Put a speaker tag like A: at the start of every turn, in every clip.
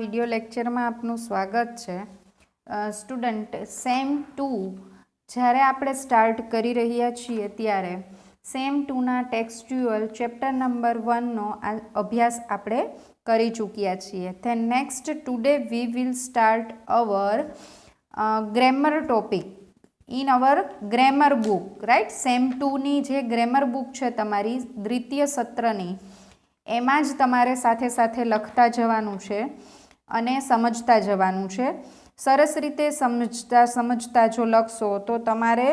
A: Video લેક્ચરમાં આપનું સ્વાગત છે. સ્ટુડન્ટ સેમ 2 જ્યારે આપણે સ્ટાર્ટ કરી રહ્યા છીએ ત્યારે સેમ 2ના ટેક્સ્ચ્યુઅલ ચેપ્ટર નંબર 1નો અભ્યાસ આપણે કરી ચૂક્યા છીએ. Then next today we will start our grammar topic in our grammar book, right. Sem 2ની જે ગ્રેમર બુક છે તમારી દ્વિતીય સત્રની, એમાં જ તમારે સાથે સાથે લખતા જવાનું છે અને સમજતા જવાનું છે. સરસ રીતે સમજતા જો લખશો તો તમારે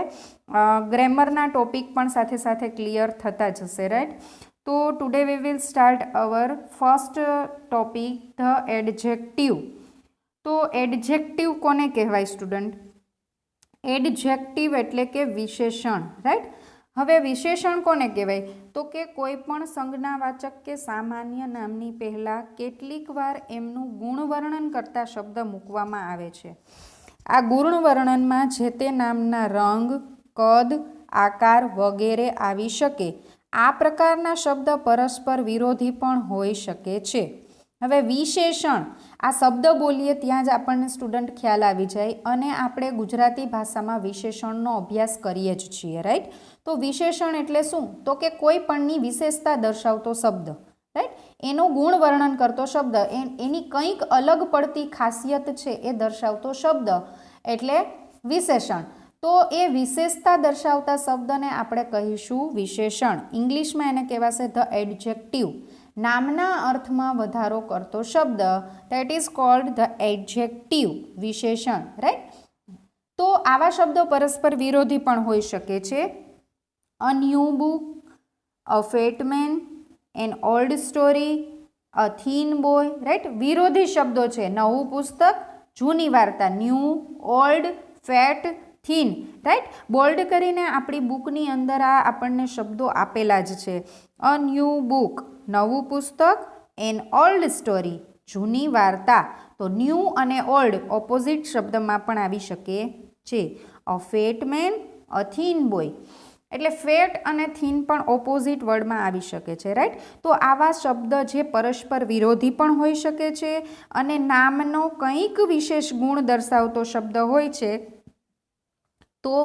A: ગ્રેમરના ટોપિક પણ સાથે સાથે ક્લિયર થતા જશે, રાઈટ. તો today we will start hour first topic the adjective. તો એડજેક્ટિવ કોને કહેવાય સ્ટુડન્ટ? એડજેક્ટિવ એટલે કે વિશેષણ, રાઈટ. હવે વિશેષણ કોને કહેવાય? તો કે કોઈ પણ સંજ્ઞાવાચક કે સામાન્ય નામની પહેલાં કેટલીક વાર એમનું ગુણવર્ણન કરતા શબ્દ મૂકવામાં આવે છે. આ ગુણવર્ણનમાં જે તે નામના રંગ, કદ, આકાર વગેરે આવી શકે. આ પ્રકારના શબ્દ પરસ્પર વિરોધી પણ હોઈ શકે છે. હવે વિશેષણ, આ શબ્દ બોલીએ ત્યાં જ આપણને સ્ટુડન્ટ ખ્યાલ આવી જાય અને આપણે ગુજરાતી ભાષામાં વિશેષણનો અભ્યાસ કરીએ જ છીએ, રાઈટ. તો વિશેષણ એટલે શું? તો કે કોઈ પણની વિશેષતા દર્શાવતો શબ્દ, રાઈટ. એનું ગુણ વર્ણન કરતો શબ્દ, એની કંઈક અલગ પડતી ખાસિયત છે એ દર્શાવતો શબ્દ એટલે વિશેષણ. તો એ વિશેષતા દર્શાવતા શબ્દને આપણે કહીશું વિશેષણ. ઇંગ્લિશમાં એને કહેવાશે ધ એડજેક્ટિવ. નામના અર્થમાં વધારો કરતો શબ્દ, that is called the adjective, વિશેષણ, રાઈટ. તો આવા શબ્દો પરસ્પર વિરોધી પણ હોઈ શકે છે. A new book, a fat main, an old story, a thin boy, right. વિરોધી શબ્દો છે. નવું પુસ્તક, જૂની વાર્તા. New, old, fat, thin, right. Bold કરીને આપણી બુકની અંદર આ આપણને શબ્દો આપેલા જ છે. અ ન્યૂ બુક, નવું પુસ્તક, એન ઓલ્ડ સ્ટોરી, જૂની વાર્તા. તો ન્યૂ અને ઓલ્ડ ઓપોઝિટ શબ્દમાં પણ આવી શકે છે. A fat main, a thin boy, એટલે ફેટ અને થીન પણ ઓપોઝિટ વર્ડમાં આવી શકે છે, રાઈટ. તો આવા શબ્દ જે પરસ્પર વિરોધી પણ હોઈ શકે છે અને નામનો કંઈક વિશેષ ગુણ દર્શાવતો શબ્દ હોય છે, તો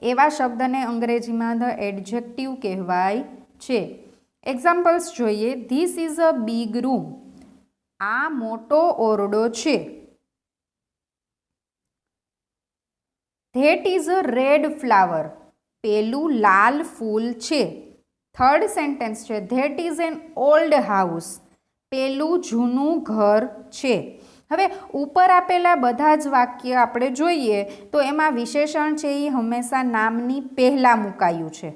A: એવા શબ્દને અંગ્રેજીમાં ધ એડજેક્ટિવ કહેવાય છે. એક્ઝામ્પલ્સ જોઈએ. This is a big room, આ મોટો ઓરડો છે. That is a red flower, પેલું લાલ ફૂલ છે. થર્ડ સેન્ટેન્સ છે. That is an old house, પેલું જૂનું ઘર છે. હવે ઉપર આપેલા બધા જ વાક્ય આપણે જોઈએ તો એમાં વિશેષણ છે એ હંમેશા નામની પહેલાં મુકાયું છે.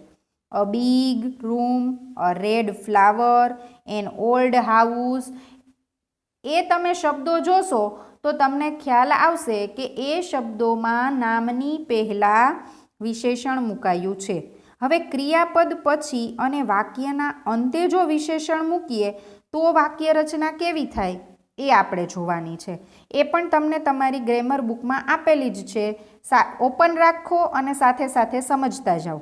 A: A big room, a red flower, an old house. એ તમે શબ્દો જોશો તો તમને ખ્યાલ આવશે કે એ શબ્દોમાં નામની પહેલાં વિશેષણ મુકાયું છે. હવે ક્રિયાપદ પછી અને વાક્યના અંતે જો વિશેષણ મૂકીએ તો વાક્ય રચના કેવી થાય એ આપણે જોવાની છે. એ પણ તમને તમારી ગ્રેમર બુકમાં આપેલી જ છે. ઓપન રાખો અને સાથે સાથે સમજતા જાઓ.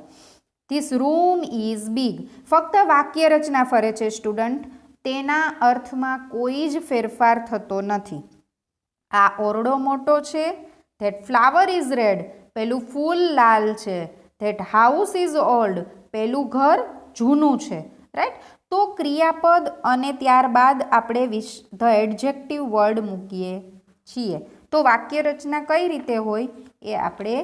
A: ધીસ રૂમ ઇઝ બિગ, ફક્ત વાક્ય રચના ફરે છે સ્ટુડન્ટ, તેના અર્થમાં કોઈ જ ફેરફાર થતો નથી. આ ઓરડો મોટો છે. ધેટ ફ્લાવર ઇઝ રેડ, પેલું ફૂલ લાલ છે. ધેટ હાઉસ ઇઝ ઓલ્ડ, પેલું ઘર જૂનું છે, રાઈટ. તો ક્રિયાપદ અને ત્યારબાદ આપણે ધ એડજેક્ટિવ વર્ડ મૂકીએ છીએ. તો વાક્ય રચના કઈ રીતે હોય એ આપણે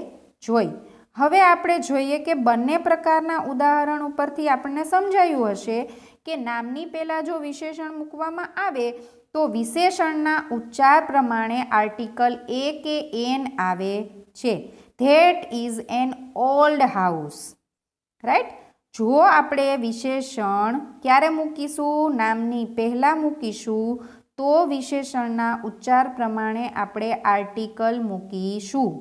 A: જોઈ. હવે આપણે જોઈએ કે બંને પ્રકારના ઉદાહરણ ઉપરથી આપણને સમજાયું હશે કે નામની પહેલાં જો વિશેષણ મૂકવામાં આવે તો વિશેષણના ઉચ્ચાર પ્રમાણે આર્ટિકલ એ કે એન આવે છે. That is an old house, right. જો આપણે વિશેષણ ક્યારે મૂકીશું? નામની પહેલાં મૂકીશું તો વિશેષણના ઉચ્ચાર પ્રમાણે આપણે આર્ટિકલ મૂકીશું.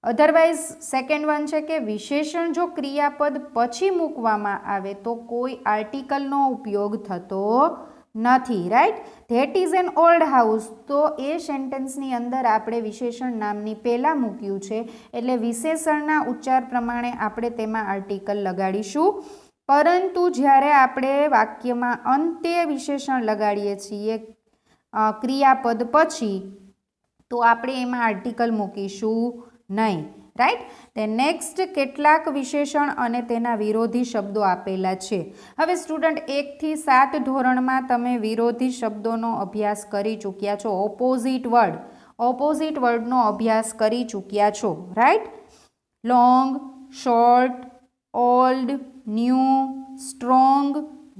A: અધરવાઇઝ સેકન્ડ વન છે કે વિશેષણ જો ક્રિયાપદ પછી મૂકવામાં આવે તો કોઈ આર્ટિકલનો ઉપયોગ થતો નથી, right. That is an old house, તો એ સેન્ટેન્સની અંદર આપણે વિશેષણ નામની પહેલાં મૂક્યું છે એટલે વિશેષણના ઉચ્ચાર પ્રમાણે આપણે તેમાં આર્ટિકલ લગાડીશું. પરંતુ જ્યારે આપણે વાક્યમાં અંતે વિશેષણ લગાડીએ છીએ ક્રિયાપદ પછી તો આપણે એમાં આર્ટિકલ મૂકીશું નહીં, રાઈટ. તે નેક્સ્ટ કેટલાક વિશેષણ અને તેના વિરોધી શબ્દો આપેલા છે. હવે સ્ટુડન્ટ 1 થી 7 ધોરણમાં તમે વિરોધી શબ્દોનો અભ્યાસ કરી ચૂક્યા છો. ઓપોઝિટ વર્ડનો અભ્યાસ કરી ચૂક્યા છો, right. Long, short, old, new, strong,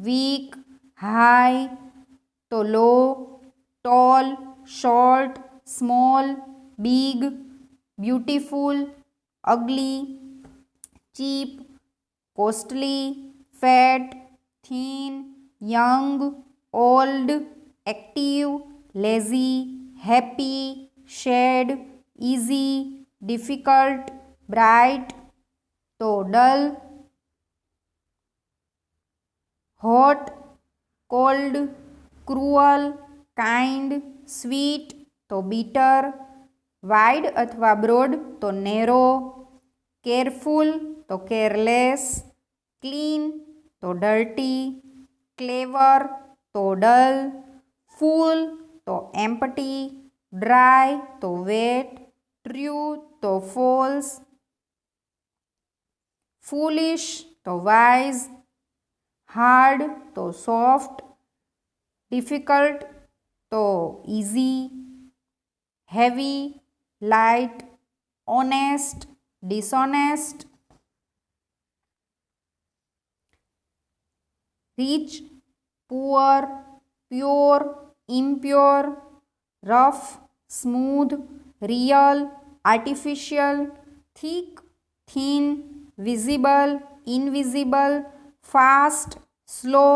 A: weak, high તો low, tall, short, small, big, beautiful, ugly, cheap, costly, fat, thin, young, old, active, lazy, happy, sad, easy, difficult, bright તો dull, hot, cold, cruel, kind, sweet તો bitter, wide અથવા broad તો narrow, careful તો careless, clean તો dirty, clever તો dull, full તો empty, dry તો wet, true તો ફોલ્સ, ફૂલિશ તો વાઇઝ, હાર્ડ તો સોફ્ટ, ડિફિકલ્ટ તો easy, heavy, light, honest, dishonest, rich, poor, pure, impure, rough, smooth, real, artificial, thick, thin, visible, invisible, fast, slow.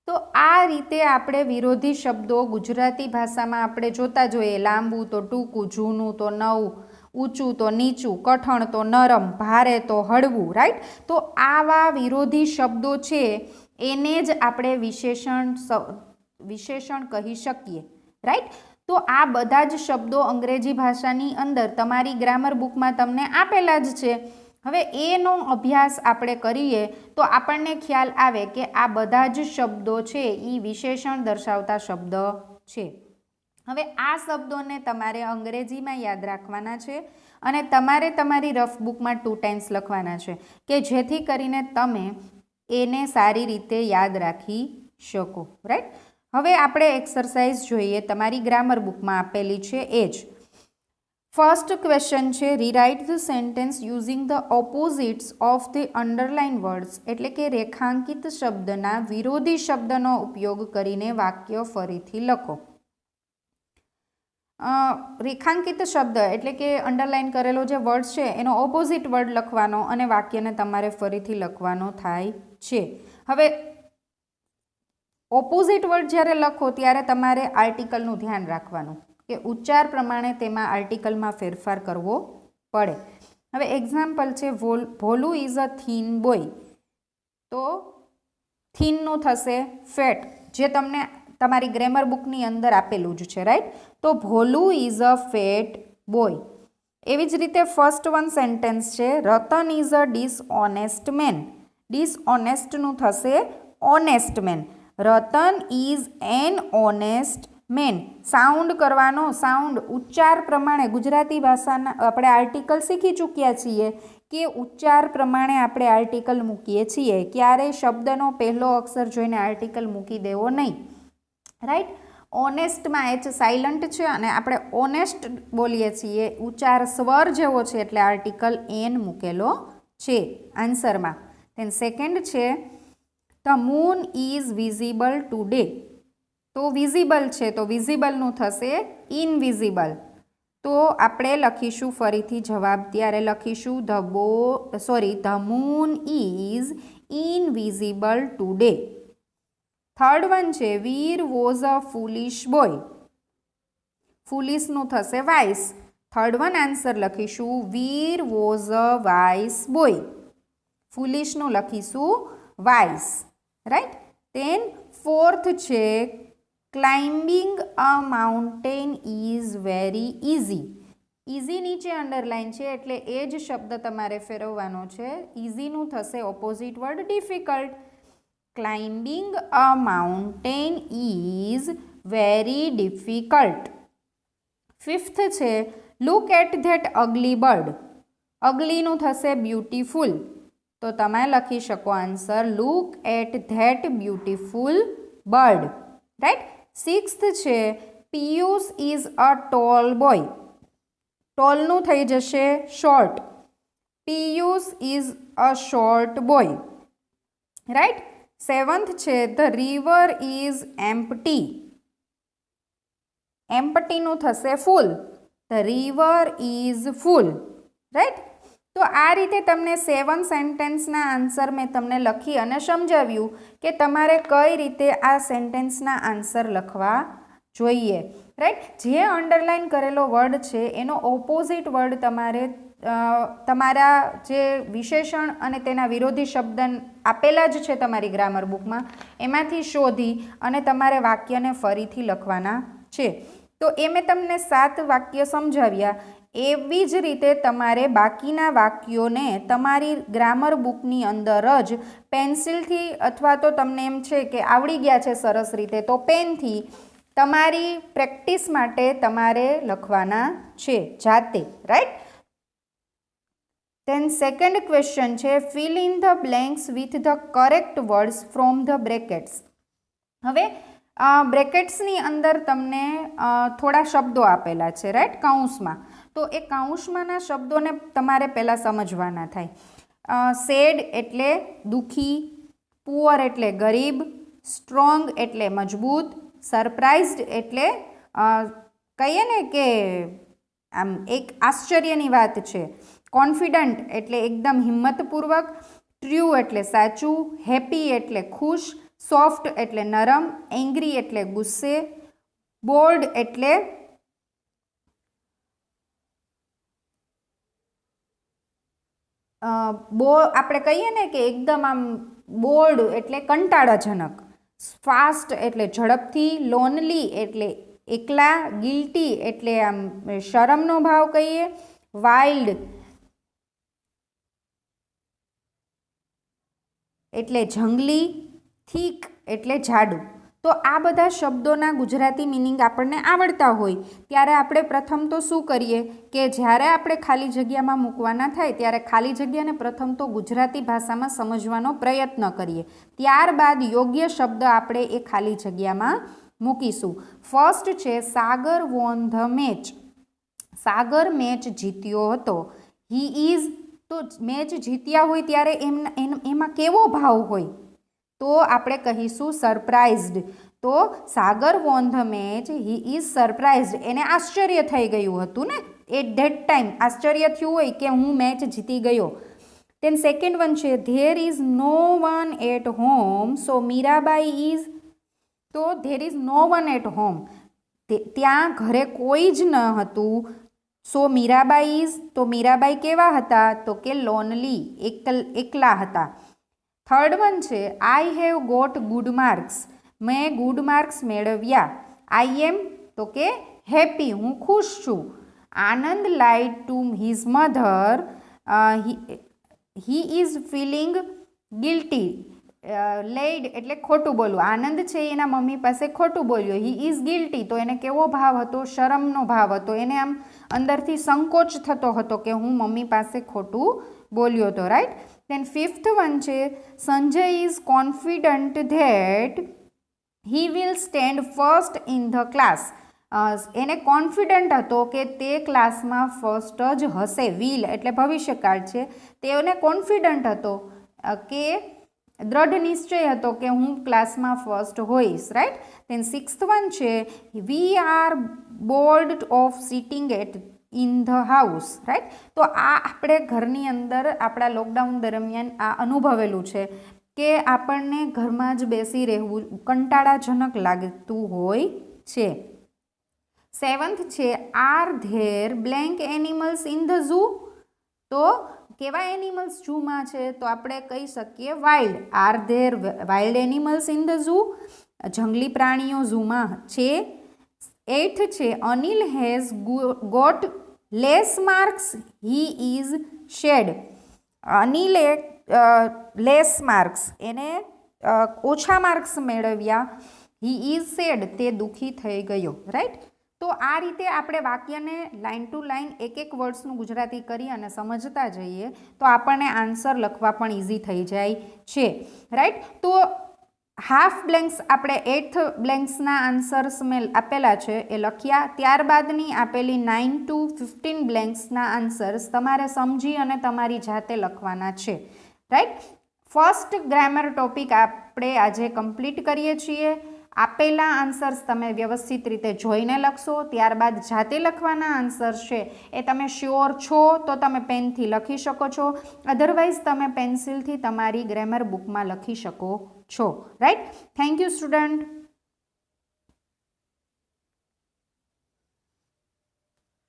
A: તો આ રીતે આપણે વિરોધી શબ્દો ગુજરાતી ભાષામાં આપણે જોતા જોઈએ. લાંબુ તો ટૂંકું, જૂનું તો નવું, ઊંચું તો નીચું, કઠણ તો નરમ, ભારે તો હળવું, રાઈટ. તો આવા વિરોધી શબ્દો છે એને જ આપણે વિશેષણ કહી શકીએ, રાઈટ. તો આ બધા જ શબ્દો અંગ્રેજી ભાષાની અંદર તમારી ગ્રામર બુકમાં તમને આપેલા જ છે. હવે એનો અભ્યાસ આપણે કરીએ તો આપણને ખ્યાલ આવે કે આ બધા જ શબ્દો છે એ વિશેષણ દર્શાવતા શબ્દ છે. હવે આ શબ્દોને તમારે અંગ્રેજીમાં યાદ રાખવાના છે અને તમારે તમારી રફ બુકમાં 2 ટાઈમ્સ લખવાના છે કે જેથી કરીને તમે એને સારી રીતે યાદ રાખી શકો, રાઈટ. હવે આપણે એક્સરસાઇઝ જોઈએ, તમારી ગ્રામર બુકમાં આપેલી છે એ જ. ફર્સ્ટ ક્વેશ્ચન છે rewrite the sentence using the opposites of the underline words, એટલે કે રેખાંકિત શબ્દના વિરોધી શબ્દનો ઉપયોગ કરીને વાક્ય ફરીથી લખો. રેખાંકિત શબ્દ એટલે કે અંડરલાઇન કરેલો જે વર્ડ છે એનો ઓપોઝિટ વર્ડ લખવાનો અને વાક્યને તમારે ફરીથી લખવાનો થાય છે. હવે ઓપોઝિટ વર્ડ જ્યારે લખો ત્યારે તમારે આર્ટિકલનું ધ્યાન રાખવાનું કે ઉચ્ચાર પ્રમાણે તેમાં આર્ટિકલમાં ફેરફાર કરવો પડે. હવે એક્ઝામ્પલ છે Bholu is a thin boy, તો થીનનું થશે ફેટ, જે તમને તમારી ગ્રામર બુકની અંદર આપેલું જ છે, રાઈટ. તો Bholu is a fat boy. એવી જ રીતે ફર્સ્ટ વન સેન્ટેન્સ છે Ratan is a dishonest man. ડિસઓનેસ્ટનું થશે honest man. Ratan is an honest man. Sound કરવાનો, સાઉન્ડ ઉચ્ચાર પ્રમાણે ગુજરાતી ભાષાના આપણે આર્ટિકલ શીખી ચૂક્યા છીએ કે ઉચ્ચાર પ્રમાણે આપણે આર્ટિકલ મૂકીએ છીએ. ક્યારેય શબ્દનો પહેલો અક્ષર જોઈને આર્ટિકલ મૂકી દેવો નહીં, રાઈટ. ઓનેસ્ટમાં એચ સાયલન્ટ છે અને આપણે ઓનેસ્ટ બોલીએ છીએ, ઉચ્ચાર સ્વર જેવો છે એટલે આર્ટિકલ એન મૂકેલો છે આન્સરમાં. ધેન સેકન્ડ છે the moon is visible today. તો વિઝિબલ છે તો વિઝિબલનું થશે ઇનવિઝિબલ. તો આપણે લખીશું ફરીથી જવાબ ત્યારે લખીશું the moon is invisible today. Third one છે વીર વોઝ અ ફૂલિશ બોય. ફૂલિશનું થશે વાઇસ. થર્ડ વન આન્સર લખીશું વીર વોઝ અ વાઇસ બોય. ફૂલિશનું લખીશું વાઇસ, રાઈટ. ધેન ફોર્થ છે climbing a mountain is very easy. Easy નીચે અંડરલાઇન છે એટલે એ જ શબ્દ તમારે ફેરવવાનો છે. ઇઝીનું થશે opposite word difficult. Climbing a mountain is very difficult. Fifth છે look at that ugly bird. અગલીનું થશે બ્યુટીફુલ, તો તમે લખી શકો answer look at that beautiful bird. Right. Sixth છે Piyush is a tall boy. ટોલનું થઈ જશે short. Piyush is a short boy. Right. Seventh છે ધ રિવર ઇઝ એમ્પ્ટી. એમ્પ્ટીનું થશે full. The river is full. Right. તો આ રીતે તમને 7 સેન્ટેન્સના આન્સર મેં તમને લખી અને સમજાવ્યું કે તમારે કઈ રીતે આ સેન્ટેન્સના આન્સર લખવા જોઈએ. રાઈટ. જે અંડરલાઇન કરેલો વર્ડ છે એનો ઓપોઝિટ વર્ડ તમારે તમારા જે વિશેષણ અને તેના વિરોધી શબ્દ આપેલા જ છે તમારી ગ્રામર બુકમાં એમાંથી શોધી અને તમારે વાક્યને ફરીથી લખવાના છે. તો એ મેં તમને 7 વાક્ય સમજાવ્યા. એવી જ રીતે તમારે બાકીના વાક્યોને તમારી ગ્રામર બુકની અંદર જ પેન્સિલથી અથવા તો તમને એમ છે કે આવડી ગયા છે સરસ રીતે તો પેનથી તમારી પ્રેક્ટિસ માટે તમારે લખવાના છે જાતે. રાઈટ. ધેન સેકન્ડ ક્વેશ્ચન છે fill in the blanks with the correct words from the brackets. હવે બ્રેકેટ્સની અંદર તમને થોડા શબ્દો આપેલા છે. રાઈટ. કૌંસમાં. તો એ કૌંસમાંના શબ્દોને તમારે પહેલાં સમજવાના થાય. સેડ એટલે દુઃખી, પુઅર એટલે ગરીબ, સ્ટ્રોંગ એટલે મજબૂત, સરપ્રાઇઝડ એટલે કહીએ ને કે આમ એક આશ્ચર્યની વાત છે, કોન્ફિડન્ટ એટલે એકદમ હિંમતપૂર્વક, ટ્રુ એટલે સાચું, હેપી એટલે ખુશ, સોફ્ટ એટલે નરમ, એંગ્રી એટલે ગુસ્સે, બોલ્ડ એટલે આપણે કહીએ ને કે એકદમ આમ બોલ્ડ એટલે કંટાળાજનક, ફાસ્ટ એટલે ઝડપથી, લોનલી એટલે એકલા, ગિલ્ટી એટલે આમ શરમનો ભાવ કહીએ, વાઇલ્ડ એટલે જંગલી, થીક એટલે જાડું. તો આ બધા શબ્દોના ગુજરાતી મિનિંગ આપણને આવડતા હોય ત્યારે આપણે પ્રથમ તો શું કરીએ કે જ્યારે આપણે ખાલી જગ્યામાં મૂકવાના થાય ત્યારે ખાલી જગ્યાને પ્રથમ તો ગુજરાતી ભાષામાં સમજવાનો પ્રયત્ન કરીએ. ત્યારબાદ યોગ્ય શબ્દ આપણે એ ખાલી જગ્યામાં મૂકીશું. ફર્સ્ટ છે Sagar won the match. Sagar match જીત્યો હતો. હી ઇઝ, તો મેચ જીત્યા હોય ત્યારે એમાં કેવો ભાવ હોય તો આપણે કહીશું સરપ્રાઇઝડ. તો Sagar won the match, he is surprised. એને આશ્ચર્ય થઈ ગયું હતું ને એટ ધેટ ટાઈમ, આશ્ચર્ય થયું હોય કે હું મેચ જીતી ગયો. દેન સેકન્ડ વન છે there is no one at home so Mirabai is. તો there is no one at home, ત્યાં ઘરે કોઈ જ ન હતું. સો મીરાબાઈ ઇઝ, તો મીરાબાઈ કેવા હતા તો કે લોનલી, એકલા હતા. થર્ડ વન છે I have got good marks. મેં ગુડ માર્ક્સ મેળવ્યા. આઈ એમ, તો કે હેપી, હું ખુશ છું. Anand lied to his mother. He is feeling guilty. Lied એટલે ખોટું બોલવું. આનંદ છે એના મમ્મી પાસે ખોટું બોલ્યો. હી ઇઝ ગિલ્ટી, તો એને કેવો ભાવ હતો, શરમનો ભાવ હતો. એને આમ અંદરથી સંકોચ થતો હતો કે હું મમ્મી પાસે ખોટું બોલ્યો હતો. રાઈટ. દેન ફિફ્થ વન છે Sanjay is confident that he will stand first in the class. એને કોન્ફિડન્ટ હતો કે તે ક્લાસમાં ફર્સ્ટ જ હશે. વિલ એટલે ભવિષ્યકાળ છે. તેને કોન્ફિડન્ટ હતો કે દ્રઢ નિશ્ચય હતો કે હું ક્લાસમાં ફર્સ્ટ હોઈશ. રાઈટ. દેન સિક્સ્થ વન છે we are bold of sitting at in the house. Right. તો આ આપણે ઘરની અંદર આપણા લોકડાઉન દરમિયાન આ અનુભવેલું છે કે આપણને ઘરમાં જ બેસી રહેવું કંટાળાજનક લાગતું હોય છે. સેવન્થ છે are there blank animals in the zoo. તો કેવા એનિમલ્સ ઝૂમાં છે તો આપણે કહી શકીએ wild. Are there wild animals in the zoo. જંગલી પ્રાણીઓ ઝૂમાં છે. એઇથ છે Anil has got less marks he is sad. અનિલે લેસ માર્ક્સ, એને ઓછા માર્ક્સ મેળવ્યા. હી ઇઝ સેડ, તે દુઃખી થઈ ગયો. રાઈટ. તો આ રીતે આપણે વાક્યને લાઇન ટુ લાઇન એક એક વર્ડ્સનું ગુજરાતી કરી અને સમજતા જઈએ તો આપણને આન્સર લખવા પણ ઇઝી થઈ જાય છે. રાઈટ. તો હાફ બ્લેન્ક્સ આપણે 8th બ્લેન્ક્સના આન્સર્સ મેં આપેલા છે એ લખ્યા. ત્યારબાદની આપેલી 9 to 15 બ્લેન્ક્સના આન્સર્સ તમારે સમજી અને તમારી જાતે લખવાના છે. રાઈટ. ફર્સ્ટ ગ્રામર ટોપિક આપણે આજે કમ્પ્લીટ કરીએ છીએ. આપેલા આન્સર્સ તમે વ્યવસ્થિત રીતે જોઈને લખશો, ત્યારબાદ જાતે લખવાના આન્સર્સ છે એ તમે શ્યોર છો તો તમે પેનથી લખી શકો છો, અધરવાઇઝ તમે પેન્સિલથી તમારી ગ્રામર બુકમાં લખી શકો છો. રાઈટ. Thank you student.